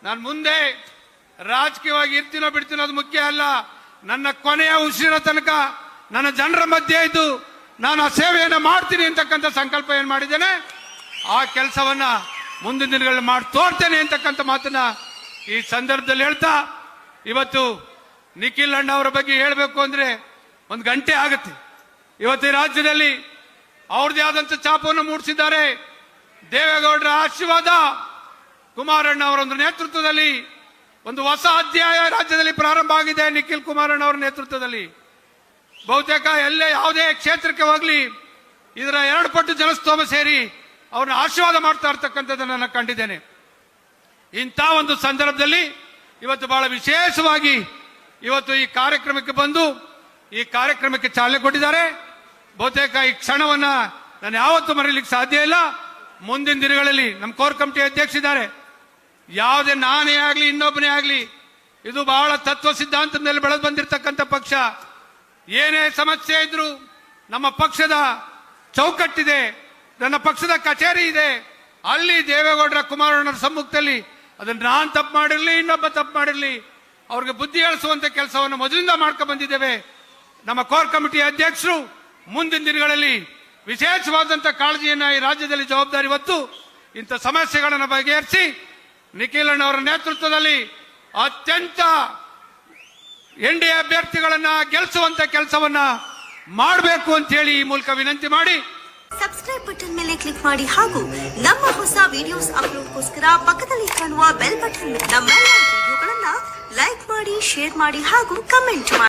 ನಾನು ಮುಂದೆ ರಾಜಕೀಯವಾಗಿ ಇರ್ತೀನೋ ಬಿಡ್ತೀನೋ ಅದು ಮುಖ್ಯ ಅಲ್ಲ. ನನ್ನ ಕೊನೆಯ ಉಸಿರಿನ ತನಕ ನನ್ನ ಜನರ ಮಧ್ಯೆ ಇದ್ದು ನಾನು ಆ ಸೇವೆಯನ್ನು ಮಾಡ್ತೀನಿ ಅಂತಕ್ಕಂಥ ಸಂಕಲ್ಪ ಏನ್ ಮಾಡಿದ್ದೇನೆ, ಆ ಕೆಲಸವನ್ನ ಮುಂದಿನ ದಿನಗಳಲ್ಲಿ ಮಾಡಿ ತೋರ್ತೇನೆ ಅಂತಕ್ಕಂಥ ಮಾತನ್ನ ಈ ಸಂದರ್ಭದಲ್ಲಿ ಹೇಳ್ತಾ, ಇವತ್ತು ನಿಖಿಲ್ ಅಣ್ಣ ಅವರ ಬಗ್ಗೆ ಹೇಳಬೇಕು ಅಂದ್ರೆ 1 ಗಂಟೆ ಆಗುತ್ತೆ. ಇವತ್ತು ಈ ರಾಜ್ಯದಲ್ಲಿ ಅವ್ರದೇ ಆದಂತ ಛಾಪವನ್ನು ಮೂಡಿಸಿದ್ದಾರೆ. ದೇವೇಗೌಡರ ಆಶೀರ್ವಾದ, ಕುಮಾರಣ್ಣ ಅವರ ಒಂದು ನೇತೃತ್ವದಲ್ಲಿ ಒಂದು ಹೊಸ ಅಧ್ಯಾಯ ರಾಜ್ಯದಲ್ಲಿ ಪ್ರಾರಂಭ ಆಗಿದೆ. ನಿಖಿಲ್ ಕುಮಾರಣ್ಣ ಅವರ ನೇತೃತ್ವದಲ್ಲಿ ಬಹುತೇಕ ಎಲ್ಲೇ ಯಾವುದೇ ಕ್ಷೇತ್ರಕ್ಕೆ ಹೋಗ್ಲಿ ಇದರ 2 ಪಟ್ಟು ಜನಸ್ತೋಮ ಸೇರಿ ಅವ್ರನ್ನ ಆಶೀರ್ವಾದ ಮಾಡ್ತಾ ಇರ್ತಕ್ಕಂಥದ್ದನ್ನು ನಾನು ಕಂಡಿದ್ದೇನೆ. ಇಂಥ ಒಂದು ಸಂದರ್ಭದಲ್ಲಿ ಇವತ್ತು ಬಹಳ ವಿಶೇಷವಾಗಿ ಇವತ್ತು ಈ ಕಾರ್ಯಕ್ರಮಕ್ಕೆ ಬಂದು ಈ ಕಾರ್ಯಕ್ರಮಕ್ಕೆ ಚಾಲನೆ ಕೊಟ್ಟಿದ್ದಾರೆ. ಬಹುತೇಕ ಈ ಕ್ಷಣವನ್ನ ನಾನು ಯಾವತ್ತೂ ಮರೀಲಿಕ್ಕೆ ಸಾಧ್ಯ ಇಲ್ಲ. ಮುಂದಿನ ದಿನಗಳಲ್ಲಿ ನಮ್ಮ ಕೋರ್ ಕಮಿಟಿ ಅಧ್ಯಕ್ಷರಿದ್ದಾರೆ. ಯಾವುದೇ ನಾನೇ ಆಗ್ಲಿ ಇನ್ನೊಬ್ಬನೇ ಆಗ್ಲಿ, ಇದು ಬಹಳ ತತ್ವ ಸಿದ್ಧಾಂತದ ಮೇಲೆ ಬೆಳೆದು ಬಂದಿರತಕ್ಕಂಥ ಪಕ್ಷ. ಏನೇ ಸಮಸ್ಯೆ ಇದ್ರು ನಮ್ಮ ಪಕ್ಷದ ಚೌಕಟ್ಟಿದೆ, ನನ್ನ ಪಕ್ಷದ ಕಚೇರಿ ಇದೆ. ಅಲ್ಲಿ ದೇವೇಗೌಡರ ಕುಮಾರಣ್ಣರ ಸಮ್ಮುಖದಲ್ಲಿ ಅದನ್ನ ನಾನ್ ತಪ್ಪು ಮಾಡಿರ್ಲಿ, ಇನ್ನೊಬ್ಬ ತಪ್ಪು ಮಾಡಿರ್ಲಿ, ಅವ್ರಿಗೆ ಬುದ್ಧಿ ಹೇಳಿಸುವಂತ ಕೆಲಸವನ್ನು ಮೊದಲಿಂದ ಮಾಡ್ಕೊಂಡು ಬಂದಿದ್ದೇವೆ. ನಮ್ಮ ಕೋರ್ ಕಮಿಟಿ ಅಧ್ಯಕ್ಷರು ಮುಂದಿನ ದಿನಗಳಲ್ಲಿ ವಿಶೇಷವಾದಂತ ಕಾಳಜಿಯನ್ನ ಈ ರಾಜ್ಯದಲ್ಲಿ ಜವಾಬ್ದಾರಿ ಹೊತ್ತು ಇಂಥ ಸಮಸ್ಯೆಗಳನ್ನು ಬಗೆಹರಿಸಿ ನಿಖಿಲ್ ಅಣ್ಣವರ ನೇತೃತ್ವದಲ್ಲಿ ಅತ್ಯಂತ ಎನ್ಡಿಎ ಅಭ್ಯರ್ಥಿಗಳನ್ನ ಗೆಲ್ಲಿಸುವಂತ ಕೆಲಸವನ್ನ ಮಾಡಬೇಕು ಅಂತ ಹೇಳಿ ಈ ಮೂಲಕ ವಿನಂತಿ ಮಾಡಿ ಸಬ್ಸ್ಕ್ರೈಬ್ ಬಟನ್ ಮೇಲೆ ಕ್ಲಿಕ್ ಮಾಡಿ ಹಾಗೂ ನಮ್ಮ ಹೊಸ ವಿಡಿಯೋಸ್ ಅಪ್ಲೋಡ್ಗೋಸ್ಕರ ಪಕ್ಕದಲ್ಲಿ ಕಾಣುವ ಬೆಲ್ ಬಟನ್ ನಮ್ಮೆಲ್ಲ ವಿಡಿಯೋಗಳನ್ನ ಲೈಕ್ ಮಾಡಿ, ಶೇರ್ ಮಾಡಿ ಹಾಗೂ ಕಮೆಂಟ್ ಮಾಡಿ.